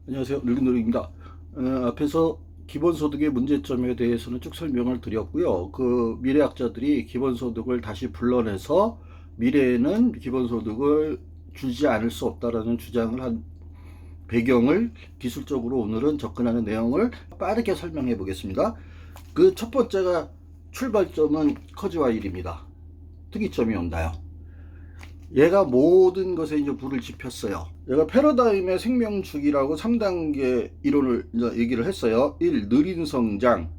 안녕하세요. 늙은노리입니다. 앞에서 기본소득의 문제점에 대해서는 쭉 설명을 드렸고요. 그 미래학자들이 기본소득을 다시 불러내서 미래에는 기본소득을 주지 않을 수 없다라는 주장을 한 배경을 기술적으로 오늘은 접근하는 내용을 빠르게 설명해 보겠습니다. 그 첫 번째가 출발점은 커즈와일입니다. 특이점이 온다요. 얘가 모든 것에 이제 불을 지폈어요. 얘가 패러다임의 생명축이라고 3단계 이론을 이제 얘기를 했어요. 1. 느린 성장,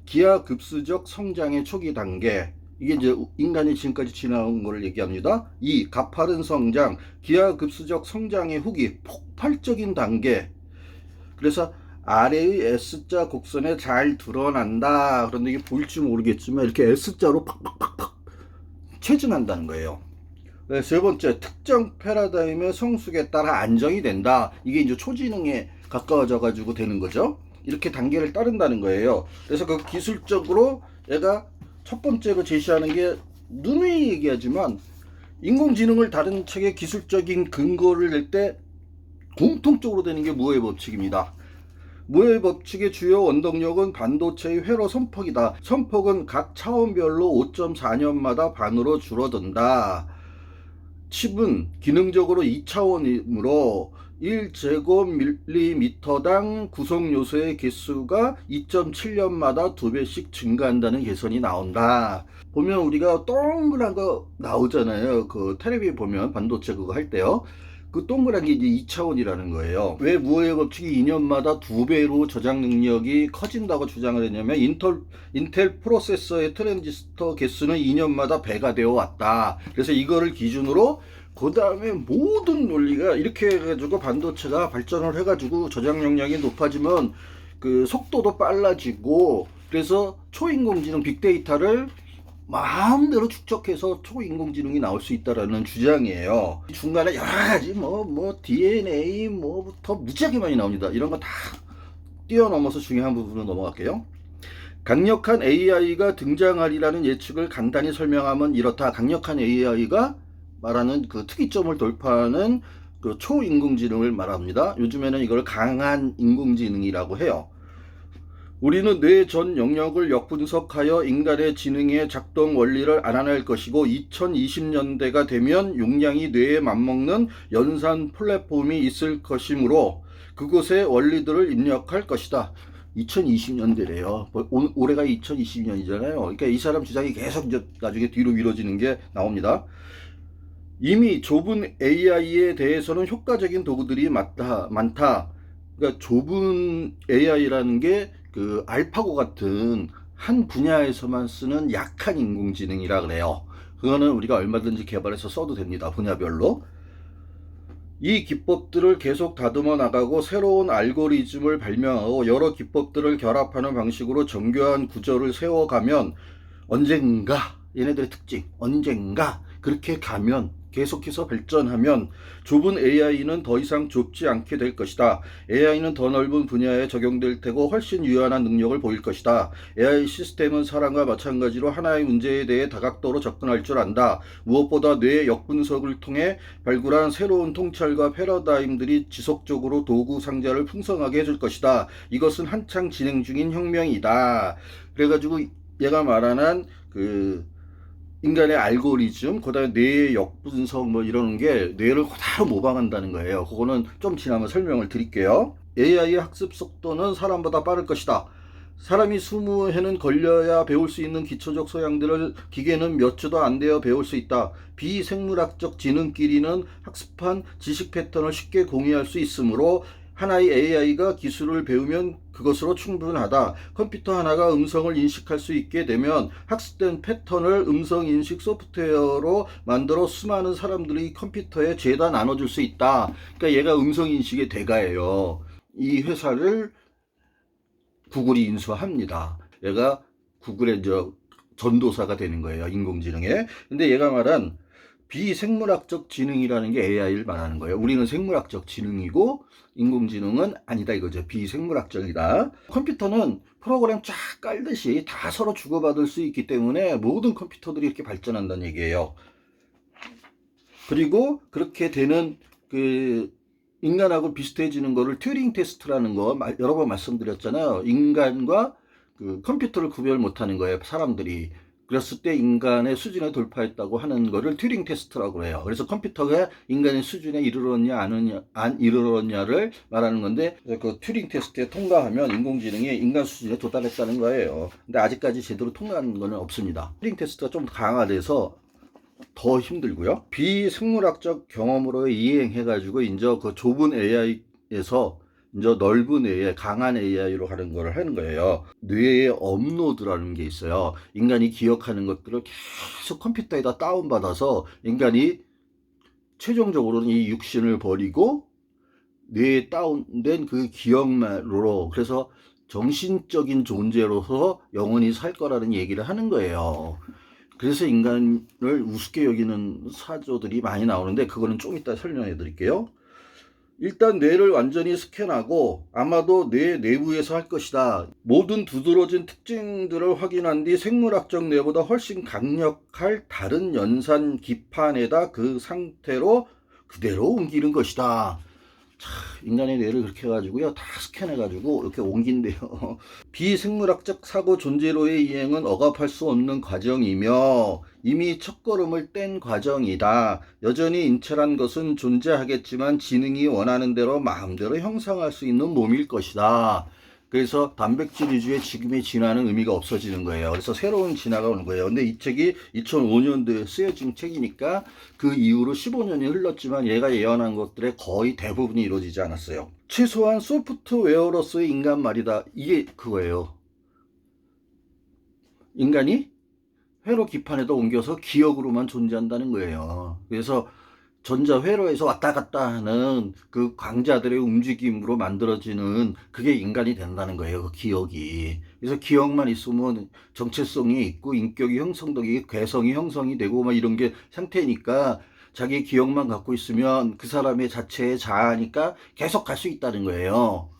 기하급수적 성장의 초기 단계. 이게 이제 인간이 지금까지 지나온 걸 얘기합니다. 2. 가파른 성장, 기하급수적 성장의 후기, 폭발적인 단계. 그래서 아래의 S자 곡선에 잘 드러난다. 그런데 이게 보일지 모르겠지만 이렇게 S자로 팍팍팍팍 체증한다는 거예요. 세 번째, 특정 패러다임의 성숙에 따라 안정이 된다. 이게 이제 초지능에 가까워져 가지고 되는 거죠. 이렇게 단계를 따른다는 거예요. 그래서 그 기술적으로 얘가 첫 번째로 제시하는 게 누누이 얘기하지만 인공지능을 다른 책의 기술적인 근거를 낼 때 공통적으로 되는 게 무어의 법칙입니다. 무어의 법칙의 주요 원동력은 반도체의 회로 선폭이다. 선폭은 각 차원별로 5.4년마다 반으로 줄어든다. 칩은 기능적으로 2차원이므로 1제곱밀리미터당 구성 요소의 개수가 2.7년마다 2배씩 증가한다는 계산이 나온다. 보면 우리가 동그란 거 나오잖아요. 그 텔레비 보면 반도체 그거 할 때요. 그 동그란 게 이제 2차원이라는 거예요. 왜 무어의 법칙이 2년마다 2배로 저장 능력이 커진다고 주장을 했냐면 인텔 프로세서의 트랜지스터 개수는 2년마다 배가 되어 왔다. 그래서 이거를 기준으로 그 다음에 모든 논리가 이렇게 해가지고 반도체가 발전을 해가지고 저장 용량이 높아지면 그 속도도 빨라지고 그래서 초인공지능 빅데이터를 마음대로 축적해서 초인공지능이 나올 수 있다라는 주장이에요. 중간에 여러 가지 DNA 뭐부터 무지하게 많이 나옵니다. 이런 거 다 뛰어넘어서 중요한 부분으로 넘어갈게요. 강력한 AI가 등장하리라는 예측을 간단히 설명하면 이렇다. 강력한 AI가 말하는 그 특이점을 돌파하는 그 초인공지능을 말합니다. 요즘에는 이걸 강한 인공지능이라고 해요. 우리는 뇌 전 영역을 역분석하여 인간의 지능의 작동 원리를 알아낼 것이고 2020년대가 되면 용량이 뇌에 맞먹는 연산 플랫폼이 있을 것이므로 그곳에 원리들을 입력할 것이다. 2020년대래요. 올해가 2020년이잖아요. 그러니까 이 사람 주장이 계속 이제 나중에 뒤로 미뤄지는 게 나옵니다. 이미 좁은 AI에 대해서는 효과적인 도구들이 많다. 그러니까 좁은 AI라는 게 그 알파고 같은 한 분야에서만 쓰는 약한 인공지능이라 그래요. 그거는 우리가 얼마든지 개발해서 써도 됩니다. 분야별로. 이 기법들을 계속 다듬어 나가고 새로운 알고리즘을 발명하고 여러 기법들을 결합하는 방식으로 정교한 구조를 세워가면 언젠가 얘네들의 특징 언젠가 그렇게 가면 계속해서 발전하면 좁은 AI는 더 이상 좁지 않게 될 것이다. AI는 더 넓은 분야에 적용될 테고 훨씬 유연한 능력을 보일 것이다. AI 시스템은 사람과 마찬가지로 하나의 문제에 대해 다각도로 접근할 줄 안다. 무엇보다 뇌의 역분석을 통해 발굴한 새로운 통찰과 패러다임들이 지속적으로 도구 상자를 풍성하게 해줄 것이다. 이것은 한창 진행 중인 혁명이다. 그래가지고 얘가 말하는 그 인간의 알고리즘, 그다음에 뇌의 역분석 뭐 이러는 게 뇌를 그대로 모방한다는 거예요. 그거는 좀 지나면 설명을 드릴게요. AI의 학습 속도는 사람보다 빠를 것이다. 사람이 20회는 걸려야 배울 수 있는 기초적 소양들을 기계는 몇 주도 안 되어 배울 수 있다. 비생물학적 지능끼리는 학습한 지식 패턴을 쉽게 공유할 수 있으므로 하나의 AI가 기술을 배우면 그것으로 충분하다. 컴퓨터 하나가 음성을 인식할 수 있게 되면 학습된 패턴을 음성 인식 소프트웨어로 만들어 수많은 사람들이 컴퓨터에 죄다 나눠줄 수 있다. 그러니까 얘가 음성 인식의 대가예요. 이 회사를 구글이 인수합니다. 얘가 구글의 전도사가 되는 거예요. 인공지능에. 근데 얘가 말한 비생물학적 지능이라는 게 AI를 말하는 거예요. 우리는 생물학적 지능이고 인공지능은 아니다 이거죠. 비생물학적이다. 컴퓨터는 프로그램 쫙 깔듯이 다 서로 주고받을 수 있기 때문에 모든 컴퓨터들이 이렇게 발전한다는 얘기예요. 그리고 그렇게 되는 그 인간하고 비슷해지는 거를 튜링 테스트라는 거 여러 번 말씀드렸잖아요. 인간과 그 컴퓨터를 구별 못하는 거예요, 사람들이. 그랬을 때 인간의 수준에 돌파했다고 하는 거를 튜링 테스트라고 해요. 그래서 컴퓨터가 인간의 수준에 이르렀냐 안 이르렀냐를 말하는 건데, 그 튜링 테스트에 통과하면 인공지능이 인간 수준에 도달했다는 거예요. 근데 아직까지 제대로 통과한 거는 없습니다. 튜링 테스트가 좀 강화돼서 더 힘들고요. 비생물학적 경험으로 이행해가지고 이제 그 좁은 AI에서 이제 넓은 AI, 강한 AI로 하는 걸 하는 거예요. 뇌의 업로드라는 게 있어요. 인간이 기억하는 것들을 계속 컴퓨터에다 다운받아서 인간이 최종적으로는 이 육신을 버리고 뇌에 다운된 그 기억만으로, 그래서 정신적인 존재로서 영원히 살 거라는 얘기를 하는 거예요. 그래서 인간을 우습게 여기는 사조들이 많이 나오는데, 그거는 좀 이따 설명해 드릴게요. 일단 뇌를 완전히 스캔하고 아마도 뇌 내부에서 할 것이다. 모든 두드러진 특징들을 확인한 뒤 생물학적 뇌보다 훨씬 강력할 다른 연산 기판에다 그 상태로 그대로 옮기는 것이다. 인간의 뇌를 그렇게 해가지고요, 다 스캔해가지고 이렇게 옮긴대요. 비생물학적 사고 존재로의 이행은 억압할 수 없는 과정이며 이미 첫걸음을 뗀 과정이다. 여전히 인체란 것은 존재하겠지만 지능이 원하는 대로 마음대로 형성할 수 있는 몸일 것이다. 그래서 단백질 위주의 지금의 진화는 의미가 없어지는 거예요. 그래서 새로운 진화가 오는 거예요. 근데 이 책이 2005년도에 쓰여진 책이니까 그 이후로 15년이 흘렀지만 얘가 예언한 것들의 거의 대부분이 이루어지지 않았어요. 최소한 소프트웨어로서의 인간 말이다. 이게 그거예요. 인간이 회로 기판에다 옮겨서 기억으로만 존재한다는 거예요. 그래서 전자회로에서 왔다 갔다 하는 그 광자들의 움직임으로 만들어지는 그게 인간이 된다는 거예요. 그 기억이. 그래서 기억만 있으면 정체성이 있고 인격이 형성되고 괴성이 형성이 되고 막 이런 게 상태니까, 자기 기억만 갖고 있으면 그 사람의 자체의 자아니까 계속 갈 수 있다는 거예요.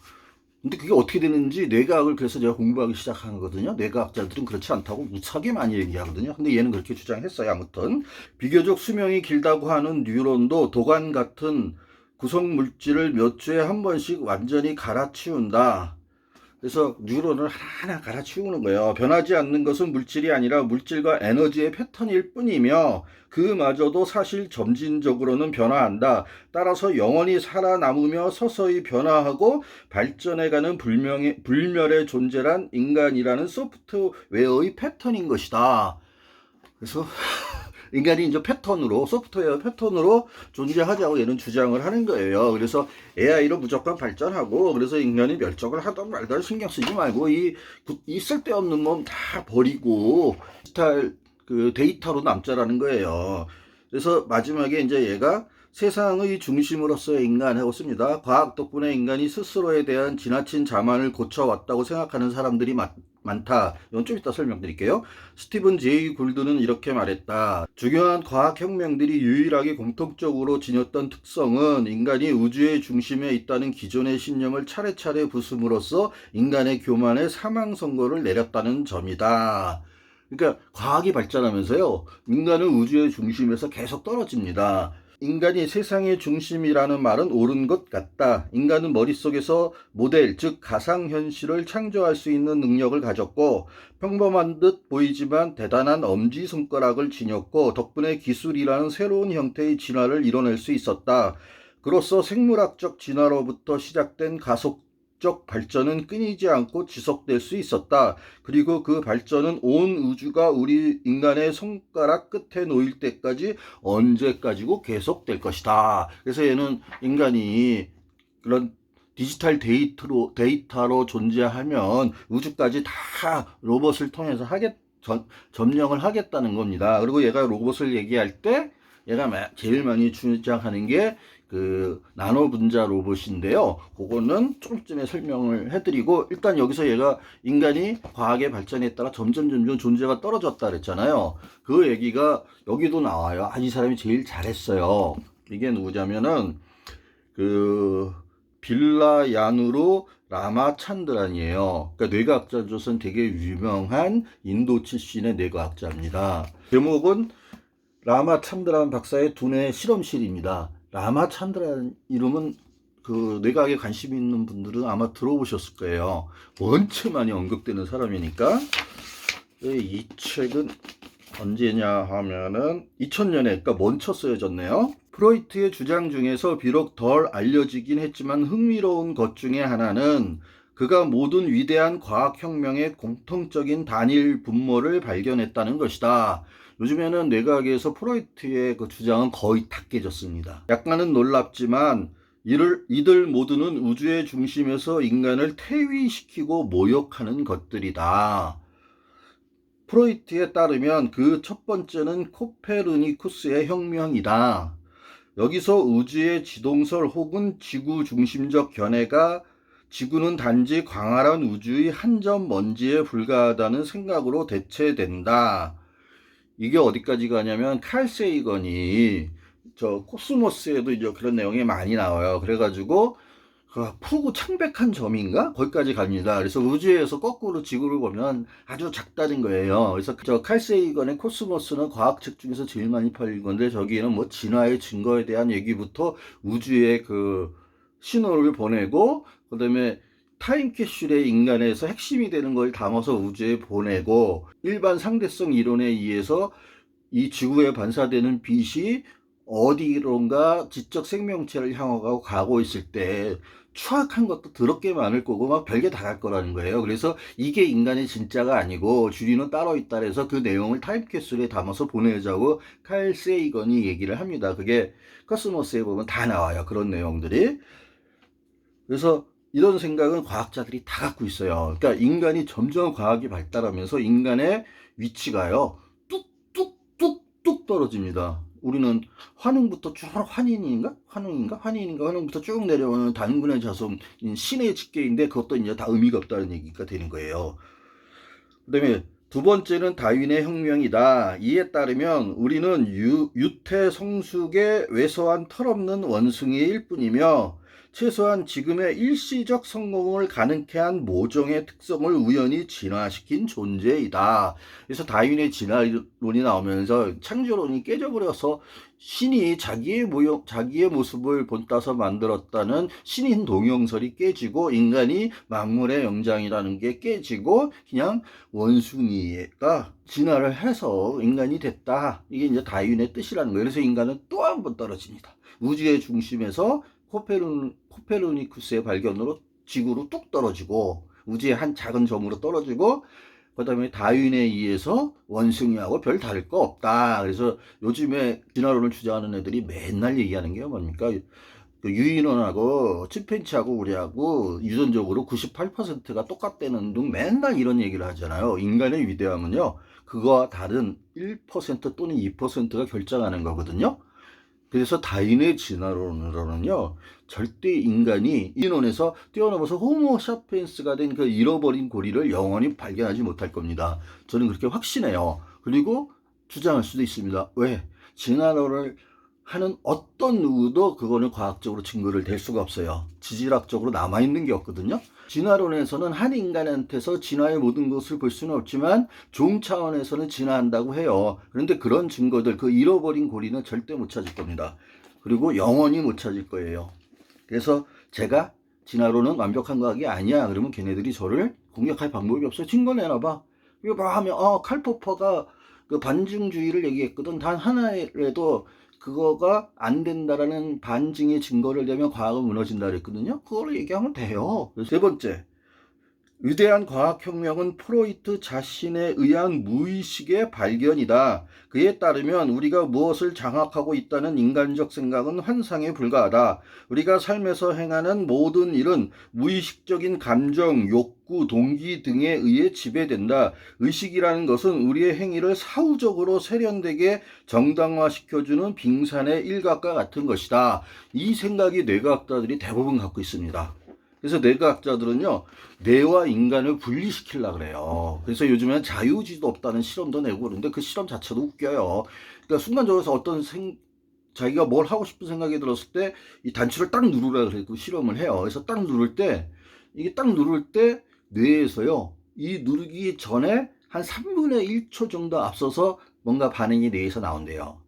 근데 그게 어떻게 되는지 뇌과학을 그래서 제가 공부하기 시작한 거거든요. 뇌과학자들은 그렇지 않다고 무지하게 많이 얘기하거든요. 근데 얘는 그렇게 주장했어요. 아무튼 비교적 수명이 길다고 하는 뉴런도 도관 같은 구성 물질을 몇 주에 한 번씩 완전히 갈아치운다. 그래서 뉴런을 하나하나 갈아치우는 거예요. 변하지 않는 것은 물질이 아니라 물질과 에너지의 패턴일 뿐이며 그마저도 사실 점진적으로는 변화한다. 따라서 영원히 살아남으며 서서히 변화하고 발전해가는 불멸의 존재란 인간이라는 소프트웨어의 패턴인 것이다. 그래서 인간이 이제 패턴으로, 소프트웨어 패턴으로 존재하자고 얘는 주장을 하는 거예요. 그래서 AI로 무조건 발전하고, 그래서 인간이 멸종을 하던 말던 신경 쓰지 말고 이 쓸데없는 몸 다 버리고 디지털 그 데이터로 남자라는 거예요. 그래서 마지막에 이제 얘가 세상의 중심으로서의 인간 하고 씁니다. 과학 덕분에 인간이 스스로에 대한 지나친 자만을 고쳐왔다고 생각하는 사람들이 많다. 이건 좀 이따 설명드릴게요. 스티븐 제이 굴드는 이렇게 말했다. 중요한 과학혁명들이 유일하게 공통적으로 지녔던 특성은 인간이 우주의 중심에 있다는 기존의 신념을 차례차례 부숨으로써 인간의 교만에 사망 선고를 내렸다는 점이다. 그러니까 과학이 발전하면서요, 인간은 우주의 중심에서 계속 떨어집니다. 인간이 세상의 중심이라는 말은 옳은 것 같다. 인간은 머릿속에서 모델, 즉 가상현실을 창조할 수 있는 능력을 가졌고 평범한 듯 보이지만 대단한 엄지손가락을 지녔고 덕분에 기술이라는 새로운 형태의 진화를 이뤄낼 수 있었다. 그로써 생물학적 진화로부터 시작된 가속적 발전은 끊이지 않고 지속될 수 있었다. 그리고 그 발전은 온 우주가 우리 인간의 손가락 끝에 놓일 때까지 언제까지고 계속될 것이다. 그래서 얘는 인간이 그런 디지털 데이터로 존재하면 우주까지 다 로봇을 통해서 점령을 하겠다는 겁니다. 그리고 얘가 로봇을 얘기할 때 얘가 제일 많이 주장하는 게 그 나노 분자 로봇인데요. 그거는 좀 전에 설명을 해드리고, 일단 여기서 얘가 인간이 과학의 발전에 따라 점점 존재가 떨어졌다 그랬잖아요. 그 얘기가 여기도 나와요. 이 사람이 제일 잘했어요. 이게 누구냐면은 그 빌라야누르 라마찬드란이에요. 그러니까 뇌과학자로서는 되게 유명한 인도 출신의 뇌과학자입니다. 제목은 라마찬드란 박사의 두뇌 실험실입니다. 라마찬드란 이름은 그 뇌과학에 관심 있는 분들은 아마 들어보셨을 거예요. 원체 많이 언급되는 사람이니까. 이 책은 언제냐 하면은 2000년에, 그러니까 먼저 쓰여졌네요. 프로이트의 주장 중에서 비록 덜 알려지긴 했지만 흥미로운 것 중에 하나는 그가 모든 위대한 과학혁명의 공통적인 단일 분모를 발견했다는 것이다. 요즘에는 뇌과학에서 프로이트의 그 주장은 거의 다 깨졌습니다. 약간은 놀랍지만 이들 모두는 우주의 중심에서 인간을 퇴위시키고 모욕하는 것들이다. 프로이트에 따르면 그 첫 번째는 코페르니쿠스의 혁명이다. 여기서 우주의 지동설 혹은 지구 중심적 견해가 지구는 단지 광활한 우주의 한 점 먼지에 불과하다는 생각으로 대체된다. 이게 어디까지 가냐면 칼 세이건이 저 코스모스에도 이제 그런 내용이 많이 나와요. 그래가지고 푸고 창백한 점인가? 거기까지 갑니다. 그래서 우주에서 거꾸로 지구를 보면 아주 작다는 거예요. 그래서 저 칼 세이건의 코스모스는 과학책 중에서 제일 많이 팔린 건데, 저기에는 뭐 진화의 증거에 대한 얘기부터 우주에 그 신호를 보내고, 그 다음에 타임캡슐의 인간에서 핵심이 되는 걸 담아서 우주에 보내고, 일반 상대성 이론에 의해서 이 지구에 반사되는 빛이 어디론가 지적 생명체를 향하고 가고 있을 때 추악한 것도 더럽게 많을 거고 막 별게 다 갈 거라는 거예요. 그래서 이게 인간의 진짜가 아니고 주리는 따로 있다 해서 그 내용을 타임캡슐에 담아서 보내자고 칼 세이건이 얘기를 합니다. 그게 코스모스에 보면 다 나와요. 그런 내용들이. 그래서 이런 생각은 과학자들이 다 갖고 있어요. 그러니까 인간이 점점 과학이 발달하면서 인간의 위치가요, 뚝뚝뚝뚝 떨어집니다. 우리는 환웅부터 쭉, 환웅부터 쭉 내려오는 단군의 자손, 신의 직계인데 그것도 이제 다 의미가 없다는 얘기가 되는 거예요. 그 다음에 두 번째는 다윈의 혁명이다. 이에 따르면 우리는 유태 성숙의 왜소한 털없는 원숭이일 뿐이며 최소한 지금의 일시적 성공을 가능케 한 모종의 특성을 우연히 진화시킨 존재이다. 그래서 다윈의 진화론이 나오면서 창조론이 깨져버려서 신이 자기의 모습을 본따서 만들었다는 신인 동용설이 깨지고 인간이 만물의 영장이라는 게 깨지고 그냥 원숭이가 진화를 해서 인간이 됐다. 이게 이제 다윈의 뜻이라는 거예요. 그래서 인간은 또 한 번 떨어집니다. 우주의 중심에서 코페르니쿠스의 발견으로 지구로 뚝 떨어지고 우주의 한 작은 점으로 떨어지고, 그 다음에 다윈에 의해서 원숭이하고 별 다를 거 없다. 그래서 요즘에 진화론을 주장하는 애들이 맨날 얘기하는 게 뭡니까? 그 유인원하고 침팬지하고 우리하고 유전적으로 98%가 똑같다는 등 맨날 이런 얘기를 하잖아요. 인간의 위대함은요, 그거와 다른 1% 또는 2%가 결정하는 거거든요. 그래서 다윈의 진화론으로는요, 절대 인간이 인원에서 뛰어넘어서 호모 사피엔스가 된 그 잃어버린 고리를 영원히 발견하지 못할 겁니다. 저는 그렇게 확신해요. 그리고 주장할 수도 있습니다. 왜? 진화론을 하는 어떤 누구도 그거는 과학적으로 증거를 댈 수가 없어요. 지질학적으로 남아있는 게 없거든요. 진화론에서는 한 인간한테서 진화의 모든 것을 볼 수는 없지만 종 차원에서는 진화한다고 해요. 그런데 그런 증거들, 그 잃어버린 고리는 절대 못 찾을 겁니다. 그리고 영원히 못 찾을 거예요. 그래서 제가 진화론은 완벽한 과학이 아니야 그러면 걔네들이 저를 공격할 방법이 없어요. 증거 내놔봐. 이거 뭐 하면 칼포퍼가 그 반증주의를 얘기했거든. 단 하나라도 그거가 안 된다라는 반증의 증거를 대면 과학은 무너진다 그랬거든요. 그거를 얘기하면 돼요. 세 번째, 위대한 과학혁명은 프로이트 자신에 의한 무의식의 발견이다. 그에 따르면 우리가 무엇을 장악하고 있다는 인간적 생각은 환상에 불과하다. 우리가 삶에서 행하는 모든 일은 무의식적인 감정, 욕구, 동기 등에 의해 지배된다. 의식이라는 것은 우리의 행위를 사후적으로 세련되게 정당화시켜주는 빙산의 일각과 같은 것이다. 이 생각이 뇌과학자들이 대부분 갖고 있습니다. 그래서 뇌과학자들은요, 뇌와 인간을 분리시키려고 그래요. 그래서 요즘에는 자유의지도 없다는 실험도 내고 그러는데 그 실험 자체도 웃겨요. 그러니까 순간적으로 자기가 뭘 하고 싶은 생각이 들었을 때 이 단추를 딱 누르라 그래고 실험을 해요. 그래서 딱 누를 때, 이게 딱 누를 때 뇌에서요, 이 누르기 전에 한 3분의 1초 정도 앞서서 뭔가 반응이 뇌에서 나온대요.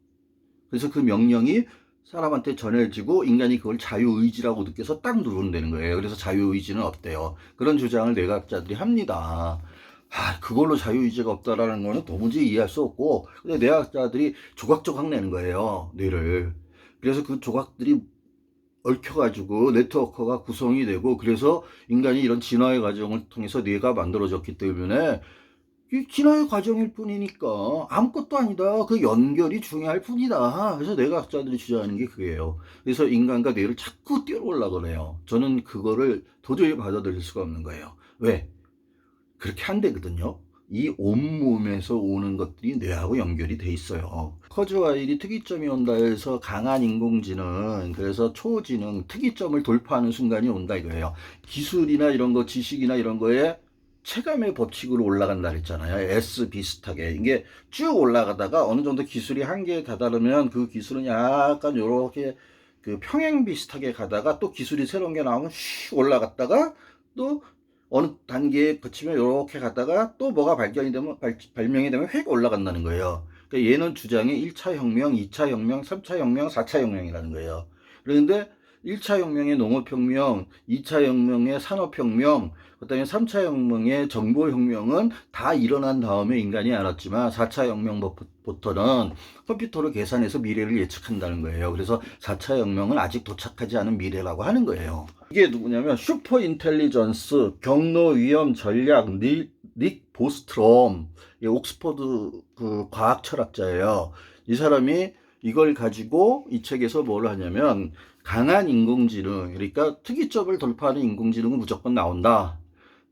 그래서 그 명령이 사람한테 전해지고 인간이 그걸 자유의지라고 느껴서 딱 누른다는 거예요. 그래서 자유의지는 없대요. 그런 주장을 뇌과학자들이 합니다. 그걸로 자유의지가 없다라는 거는 도무지 이해할 수 없고, 근데 뇌과학자들이 조각조각 내는 거예요, 뇌를. 그래서 그 조각들이 얽혀가지고 네트워크가 구성이 되고, 그래서 인간이 이런 진화의 과정을 통해서 뇌가 만들어졌기 때문에 이 진화의 과정일 뿐이니까 아무것도 아니다. 그 연결이 중요할 뿐이다. 그래서 뇌과학자들이 주장하는 게 그게요. 그래서 인간과 뇌를 자꾸 뛰어올라 그래요. 저는 그거를 도저히 받아들일 수가 없는 거예요. 왜? 그렇게 안 되거든요. 이 온몸에서 오는 것들이 뇌하고 연결이 돼 있어요. 커즈와일이 특이점이 온다 해서 강한 인공지능, 그래서 초지능, 특이점을 돌파하는 순간이 온다 이거예요. 기술이나 이런 거, 지식이나 이런 거에 체감의 법칙으로 올라간다 그랬잖아요. S 비슷하게. 이게 쭉 올라가다가 어느 정도 기술이 한계에 다다르면 그 기술은 약간 요렇게 그 평행 비슷하게 가다가 또 기술이 새로운 게 나오면 슉 올라갔다가 또 어느 단계에 거치면 이렇게 가다가 또 뭐가 발명이 되면 획 올라간다는 거예요. 그러니까 얘는 주장이 1차 혁명, 2차 혁명, 3차 혁명, 4차 혁명이라는 거예요. 그런데 1차 혁명의 농업혁명, 2차 혁명의 산업혁명, 그 다음에 3차 혁명의 정보혁명은 다 일어난 다음에 인간이 알았지만 4차 혁명부터는 컴퓨터로 계산해서 미래를 예측한다는 거예요. 그래서 4차 혁명은 아직 도착하지 않은 미래라고 하는 거예요. 이게 누구냐면 슈퍼 인텔리전스, 경로 위험 전략, 닉 보스트롬, 옥스퍼드 그 과학 철학자예요. 이 사람이 이걸 가지고 이 책에서 뭘 하냐면 강한 인공지능, 그러니까 특이점을 돌파하는 인공지능은 무조건 나온다.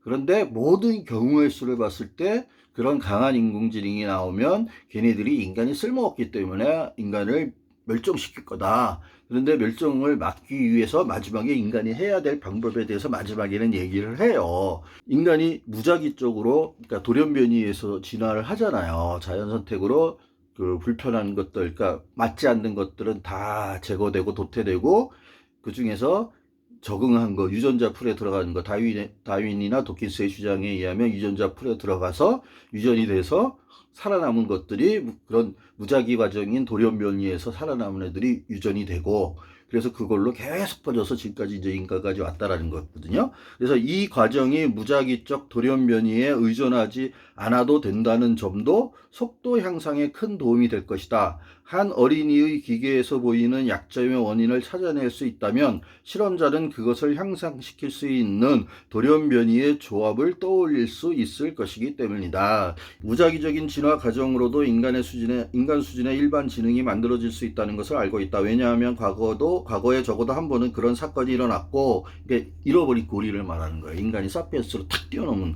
그런데 모든 경우의 수를 봤을 때 그런 강한 인공지능이 나오면 걔네들이 인간이 쓸모없기 때문에 인간을 멸종시킬 거다. 그런데 멸종을 막기 위해서 마지막에 인간이 해야 될 방법에 대해서 마지막에는 얘기를 해요. 인간이 무작위적으로, 그러니까 돌연변이에서 진화를 하잖아요. 자연 선택으로 그 불편한 것들, 그러니까 맞지 않는 것들은 다 제거되고 도태되고, 그 중에서 적응한 거, 유전자 풀에 들어가는 거, 다윈이나 도킨스의 주장에 의하면 유전자 풀에 들어가서 유전이 돼서 살아남은 것들이 그런 무작위 과정인 돌연변이에서 살아남은 애들이 유전이 되고, 그래서 그걸로 계속 퍼져서 지금까지 이제 인간까지 왔다라는 거거든요. 그래서 이 과정이 무작위적 돌연변이에 의존하지 않아도 된다는 점도 속도 향상에 큰 도움이 될 것이다. 한 어린이의 기계에서 보이는 약점의 원인을 찾아낼 수 있다면 실험자는 그것을 향상시킬 수 있는 돌연변이의 조합을 떠올릴 수 있을 것이기 때문이다. 무작위적인 진화 과정으로도 인간 수준의 일반 지능이 만들어질 수 있다는 것을 알고 있다. 왜냐하면 과거에 적어도 한 번은 그런 사건이 일어났고, 이게 잃어버린 고리를 말하는 거예요. 인간이 사피엔스로 탁 뛰어넘은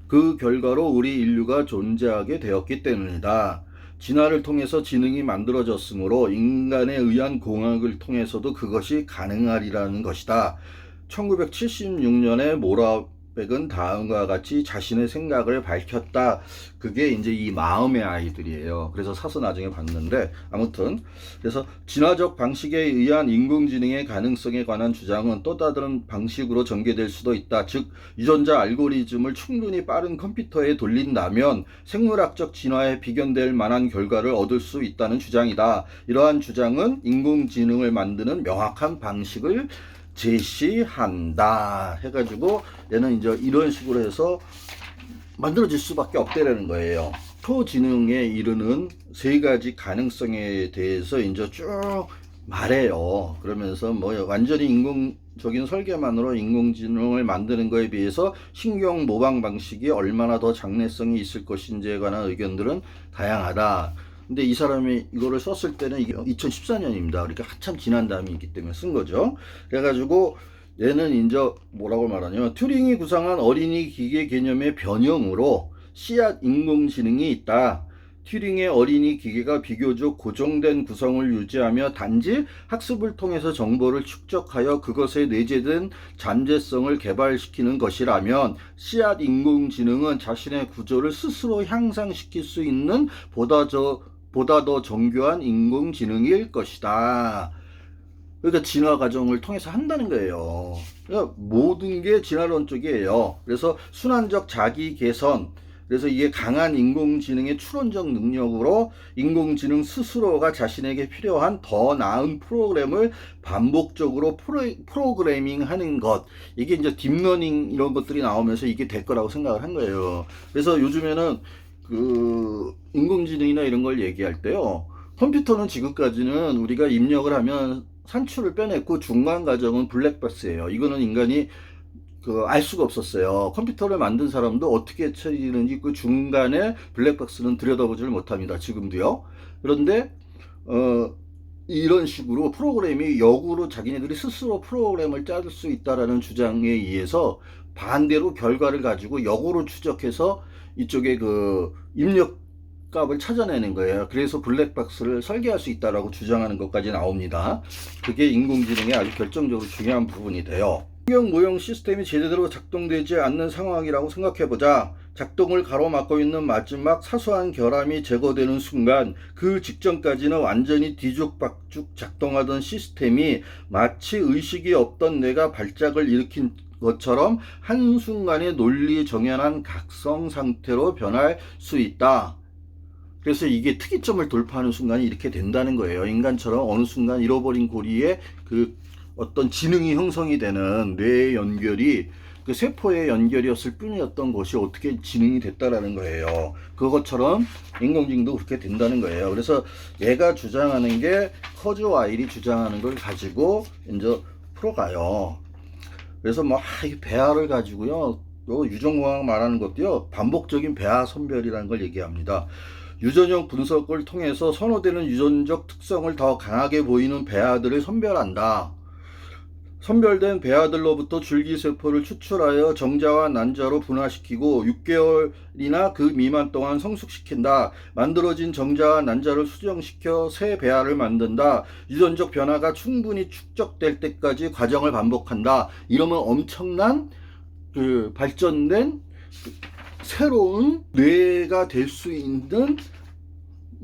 그 결과로 우리 인류가 존재하게 되었기 때문이다. 진화를 통해서 지능이 만들어졌으므로 인간에 의한 공학을 통해서도 그것이 가능하리라는 것이다. 1976년에 모라백은 다음과 같이 자신의 생각을 밝혔다. 그게 이제 이 마음의 아이들이에요. 그래서 사서 나중에 봤는데, 아무튼 그래서 진화적 방식에 의한 인공지능의 가능성에 관한 주장은 또 다른 방식으로 전개될 수도 있다. 즉 유전자 알고리즘을 충분히 빠른 컴퓨터에 돌린다면 생물학적 진화에 비견될 만한 결과를 얻을 수 있다는 주장이다. 이러한 주장은 인공지능을 만드는 명확한 방식을 제시한다 해가지고 얘는 이제 이런 식으로 해서 만들어질 수밖에 없다라는 거예요. 초지능에 이르는 세 가지 가능성에 대해서 이제 쭉 말해요. 그러면서 뭐 완전히 인공적인 설계만으로 인공지능을 만드는 거에 비해서 신경 모방 방식이 얼마나 더 장래성이 있을 것인지에 관한 의견들은 다양하다. 근데 이 사람이 이거를 썼을 때는 이게 2014년입니다. 그러니까 한참 지난 다음이기 때문에 쓴 거죠. 그래가지고 얘는 이제 뭐라고 말하냐면 튜링이 구상한 어린이 기계 개념의 변형으로 씨앗 인공지능이 있다. 튜링의 어린이 기계가 비교적 고정된 구성을 유지하며 단지 학습을 통해서 정보를 축적하여 그것에 내재된 잠재성을 개발시키는 것이라면 씨앗 인공지능은 자신의 구조를 스스로 향상시킬 수 있는 보다 더 정교한 인공지능일 것이다. 그러니까 진화 과정을 통해서 한다는 거예요. 그러니까 모든 게 진화론적이에요. 그래서 순환적 자기 개선, 그래서 이게 강한 인공지능의 추론적 능력으로 인공지능 스스로가 자신에게 필요한 더 나은 프로그램을 반복적으로 프로그래밍 하는 것. 이게 이제 딥러닝 이런 것들이 나오면서 이게 될 거라고 생각을 한 거예요. 그래서 요즘에는 그 인공지능이나 이런 걸 얘기할 때요. 컴퓨터는 지금까지는 우리가 입력을 하면 산출을 빼냈고 중간 과정은 블랙박스예요. 이거는 인간이 알 수가 없었어요. 컴퓨터를 만든 사람도 어떻게 처리되는지 그 중간에 블랙박스는 들여다보지를 못합니다. 지금도요. 그런데 이런 식으로 프로그램이 역으로 자기네들이 스스로 프로그램을 짤 수 있다라는 주장에 의해서 반대로 결과를 가지고 역으로 추적해서 이쪽에 그 입력 값을 찾아내는 거예요. 그래서 블랙박스를 설계할 수 있다라고 주장하는 것까지 나옵니다. 그게 인공지능의 아주 결정적으로 중요한 부분이 돼요. 환경 모형 시스템이 제대로 작동되지 않는 상황이라고 생각해보자. 작동을 가로막고 있는 마지막 사소한 결함이 제거되는 순간 그 직전까지는 완전히 뒤죽박죽 작동하던 시스템이 마치 의식이 없던 뇌가 발작을 일으킨 것처럼 한순간에 논리 정연한 각성 상태로 변할 수 있다. 그래서 이게 특이점을 돌파하는 순간이 이렇게 된다는 거예요. 인간처럼 어느 순간 잃어버린 고리에 그 어떤 지능이 형성이 되는 뇌의 연결이 그 세포의 연결이었을 뿐이었던 것이 어떻게 지능이 됐다라는 거예요. 그것처럼 인공지능도 그렇게 된다는 거예요. 그래서 얘가 주장하는 게 커즈와일이 주장하는 걸 가지고 이제 풀어가요. 그래서 뭐 배아를 가지고요. 또 유전공학 말하는 것도요. 반복적인 배아 선별이라는 걸 얘기합니다. 유전형 분석을 통해서 선호되는 유전적 특성을 더 강하게 보이는 배아들을 선별한다. 선별된 배아들로부터 줄기세포를 추출하여 정자와 난자로 분화시키고 6개월이나 그 미만 동안 성숙시킨다. 만들어진 정자와 난자를 수정시켜 새 배아를 만든다. 유전적 변화가 충분히 축적될 때까지 과정을 반복한다. 이러면 엄청난 그 발전된 새로운 뇌가 될 수 있는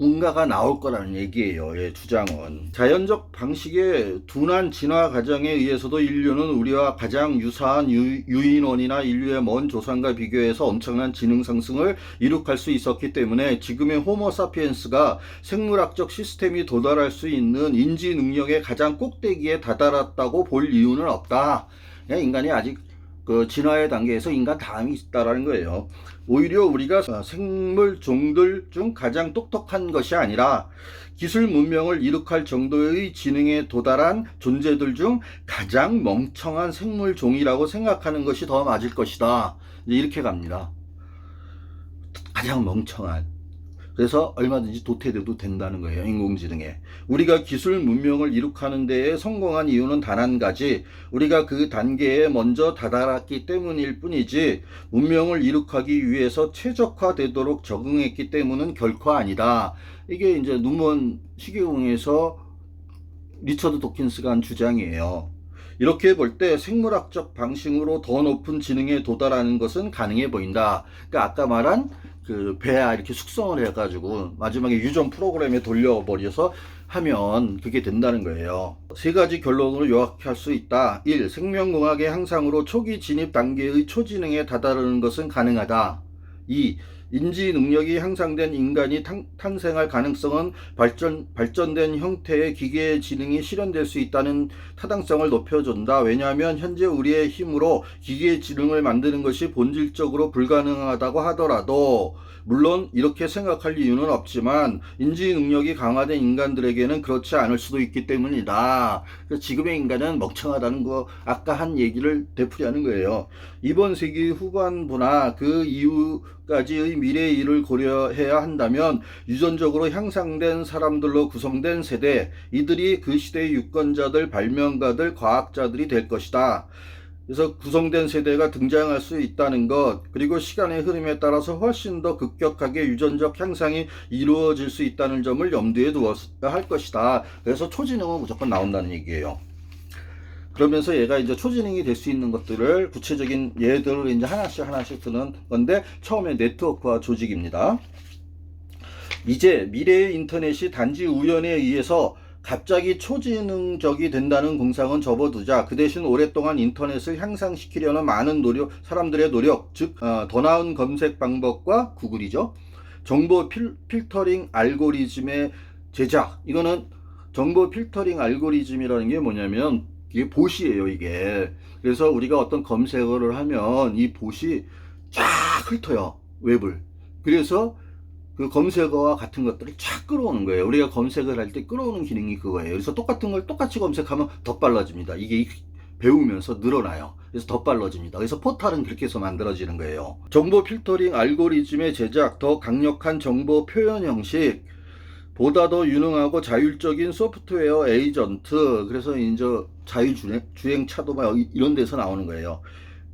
뭔가가 나올 거라는 얘기예요. 예, 주장은. 자연적 방식의 둔한 진화 과정에 의해서도 인류는 우리와 가장 유사한 유인원이나 인류의 먼 조상과 비교해서 엄청난 지능 상승을 이룩할 수 있었기 때문에 지금의 호모 사피엔스가 생물학적 시스템이 도달할 수 있는 인지 능력의 가장 꼭대기에 다다랐다고 볼 이유는 없다. 인간이 아직 그 진화의 단계에서 인간 다음이 있다라는 거예요. 오히려 우리가 생물 종들 중 가장 똑똑한 것이 아니라 기술 문명을 이룩할 정도의 지능에 도달한 존재들 중 가장 멍청한 생물 종이라고 생각하는 것이 더 맞을 것이다. 이렇게 갑니다. 가장 멍청한. 그래서 얼마든지 도태돼도 된다는 거예요. 인공지능에. 우리가 기술 문명을 이룩하는 데에 성공한 이유는 단 한 가지. 우리가 그 단계에 먼저 다다랐기 때문일 뿐이지 문명을 이룩하기 위해서 최적화되도록 적응했기 때문은 결코 아니다. 이게 이제 눈먼 시계공에서 리처드 도킨스가 한 주장이에요. 이렇게 볼 때 생물학적 방식으로 더 높은 지능에 도달하는 것은 가능해 보인다. 그러니까 아까 말한 그 배아 이렇게 숙성을 해가지고 마지막에 유전 프로그램에 돌려버려서 하면 그게 된다는 거예요. 세 가지 결론으로 요약할 수 있다. 1. 생명공학의 향상으로 초기 진입 단계의 초지능에 다다르는 것은 가능하다. 2. 인지 능력이 향상된 인간이 탄생할 가능성은 발전된 형태의 기계의 지능이 실현될 수 있다는 타당성을 높여준다. 왜냐하면 현재 우리의 힘으로 기계의 지능을 만드는 것이 본질적으로 불가능하다고 하더라도 물론 이렇게 생각할 이유는 없지만 인지 능력이 강화된 인간들에게는 그렇지 않을 수도 있기 때문이다. 그래서 지금의 인간은 멍청하다는 거 아까 한 얘기를 되풀이하는 거예요. 이번 세기 후반부나 그 이후까지의 미래의 일을 고려해야 한다면 유전적으로 향상된 사람들로 구성된 세대, 이들이 그 시대의 유권자들, 발명가들, 과학자들이 될 것이다. 그래서 구성된 세대가 등장할 수 있다는 것, 그리고 시간의 흐름에 따라서 훨씬 더 급격하게 유전적 향상이 이루어질 수 있다는 점을 염두에 두어야 할 것이다. 그래서 초지능은 무조건 나온다는 얘기예요. 그러면서 얘가 이제 초지능이 될 수 있는 것들을 구체적인 예들을 이제 하나씩 드는 건데, 처음에 네트워크와 조직입니다. 이제 미래의 인터넷이 단지 우연에 의해서 갑자기 초지능적이 된다는 공상은 접어두자. 그 대신 오랫동안 인터넷을 향상시키려는 많은 사람들의 노력, 즉 더 나은 검색 방법과 구글이죠. 정보 필터링 알고리즘의 제작. 이거는 정보 필터링 알고리즘이라는 게 뭐냐면 이게 봇이에요, 이게. 그래서 우리가 어떤 검색어를 하면 이 봇이 쫙 훑어요, 웹을. 그래서 그 검색어와 같은 것들을 쫙 끌어오는 거예요. 우리가 검색을 할 때 끌어오는 기능이 그거예요. 그래서 똑같은 걸 똑같이 검색하면 더 빨라집니다. 이게 배우면서 늘어나요. 그래서 더 빨라집니다. 그래서 포탈은 그렇게 해서 만들어지는 거예요. 정보 필터링 알고리즘의 제작, 더 강력한 정보 표현 형식, 보다 더 유능하고 자율적인 소프트웨어 에이전트. 그래서 이제 자율주행차도 막 이런 데서 나오는 거예요.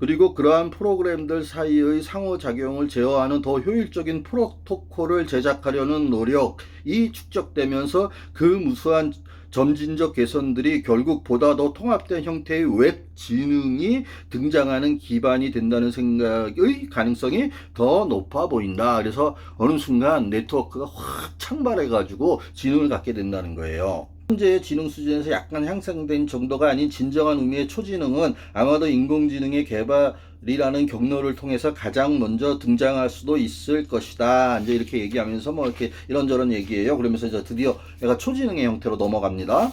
그리고 그러한 프로그램들 사이의 상호작용을 제어하는 더 효율적인 프로토콜을 제작하려는 노력이 축적되면서 그 무수한 점진적 개선들이 결국 보다 더 통합된 형태의 웹 지능이 등장하는 기반이 된다는 생각의 가능성이 더 높아 보인다. 그래서 어느 순간 네트워크가 확 창발해가지고 지능을 갖게 된다는 거예요. 현재의 지능 수준에서 약간 향상된 정도가 아닌 진정한 의미의 초지능은 아마도 인공지능의 개발이라는 경로를 통해서 가장 먼저 등장할 수도 있을 것이다. 이제 이렇게 얘기하면서 뭐 이렇게 이런저런 얘기예요. 그러면서 이제 드디어 얘가 초지능의 형태로 넘어갑니다.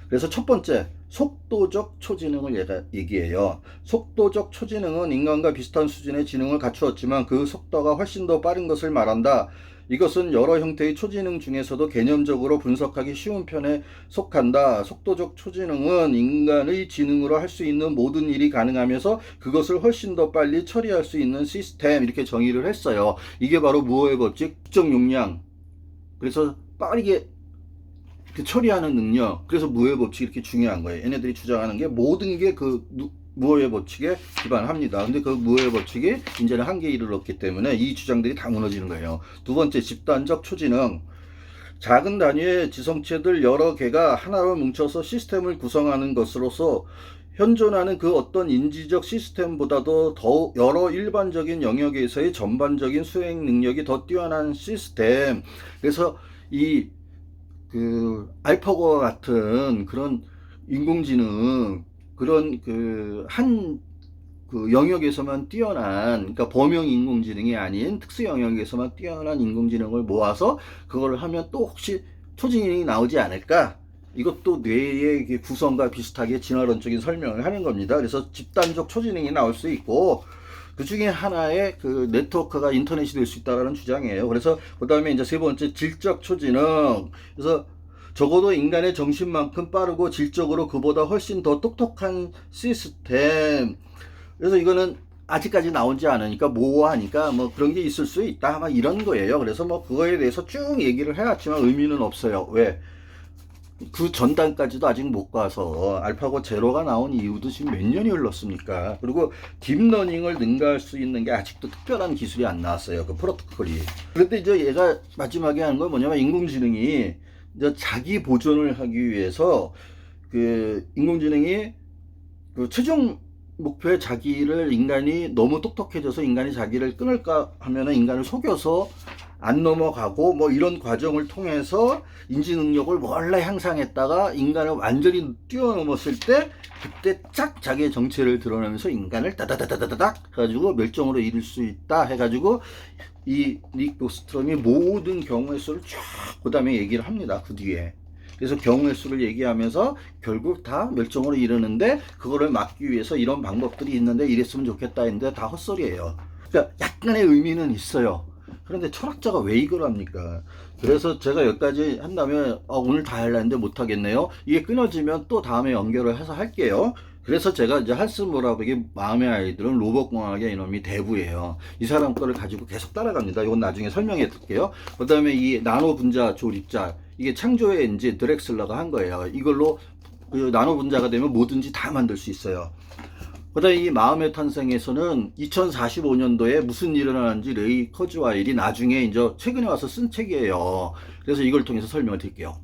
그래서 첫 번째, 속도적 초지능을 얘가 얘기해요. 속도적 초지능은 인간과 비슷한 수준의 지능을 갖추었지만 그 속도가 훨씬 더 빠른 것을 말한다. 이것은 여러 형태의 초지능 중에서도 개념적으로 분석하기 쉬운 편에 속한다. 속도적 초지능은 인간의 지능으로 할 수 있는 모든 일이 가능하면서 그것을 훨씬 더 빨리 처리할 수 있는 시스템, 이렇게 정의를 했어요. 이게 바로 무어의 법칙, 특정 용량. 그래서 빠르게 처리하는 능력. 그래서 무어의 법칙이 이렇게 중요한 거예요. 얘네들이 주장하는 게 모든 게 그 무어의 법칙에 기반합니다. 근데 그 무어의 법칙이 이제는 한계에 이르렀기 때문에 이 주장들이 다 무너지는 거예요. 두 번째, 집단적 초지능. 작은 단위의 지성체들 여러 개가 하나로 뭉쳐서 시스템을 구성하는 것으로서 현존하는 그 어떤 인지적 시스템보다도 더 여러 일반적인 영역에서의 전반적인 수행 능력이 더 뛰어난 시스템. 그래서 알파고와 같은 그런 인공지능, 그런 영역에서만 뛰어난, 그러니까 범용 인공지능이 아닌 특수 영역에서만 뛰어난 인공지능을 모아서 그걸 하면 또 혹시 초지능이 나오지 않을까? 이것도 뇌의 구성과 비슷하게 진화론적인 설명을 하는 겁니다. 그래서 집단적 초지능이 나올 수 있고, 그 중에 하나의 그 네트워크가 인터넷이 될 수 있다는 주장이에요. 그래서 그 다음에 이제 세 번째, 질적 초지능. 그래서 적어도 인간의 정신만큼 빠르고 질적으로 그보다 훨씬 더 똑똑한 시스템. 그래서 이거는 아직까지 나오지 않으니까 모호하니까 뭐 그런 게 있을 수 있다, 막 이런 거예요. 그래서 뭐 그거에 대해서 쭉 얘기를 해왔지만 의미는 없어요. 왜? 그 전단까지도 아직 못 가서 알파고 제로가 나온 이후도 지금 몇 년이 흘렀습니까? 그리고 딥러닝을 능가할 수 있는 게 아직도 특별한 기술이 안 나왔어요. 그 프로토콜이. 그런데 이제 얘가 마지막에 하는 건 뭐냐면, 인공지능이 이제 자기 보존을 하기 위해서 그 인공지능이 그 최종 목표의 자기를, 인간이 너무 똑똑해져서 인간이 자기를 끊을까 하면은 인간을 속여서 안 넘어가고 뭐 이런 과정을 통해서 인지 능력을 원래 향상했다가 인간을 완전히 뛰어넘었을 때 그때 쫙 자기의 정체를 드러내면서 인간을 따다다다다닥 해가지고 멸종으로 이를 수 있다 해가지고 이 닉 보스트롬이 모든 경우의 수를 쫙 그 다음에 얘기를 합니다. 그 뒤에. 그래서 경우의 수를 얘기하면서 결국 다 멸종으로 이르는데, 그거를 막기 위해서 이런 방법들이 있는데 이랬으면 좋겠다 했는데 다 헛소리예요. 그러니까 약간의 의미는 있어요. 그런데 철학자가 왜 이걸 합니까? 그래서 제가 여기까지 한다면 오늘 다 하려는데 못하겠네요. 이게 끊어지면 또 다음에 연결을 해서 할게요. 그래서 제가 이제 할스 모라백의 마음의 아이들은 로봇공학의 이놈이 대부예요. 이 사람 거를 가지고 계속 따라갑니다. 이건 나중에 설명해 드릴게요. 그 다음에 이 나노 분자 조립자, 이게 창조의 엔진 드렉슬러가 한 거예요. 이걸로 그 나노 분자가 되면 뭐든지 다 만들 수 있어요. 그 다음에 이 마음의 탄생에서는 2045년도에 무슨 일이 일어나는지 레이 커즈와일이 나중에 이제 최근에 와서 쓴 책이에요. 그래서 이걸 통해서 설명을 드릴게요.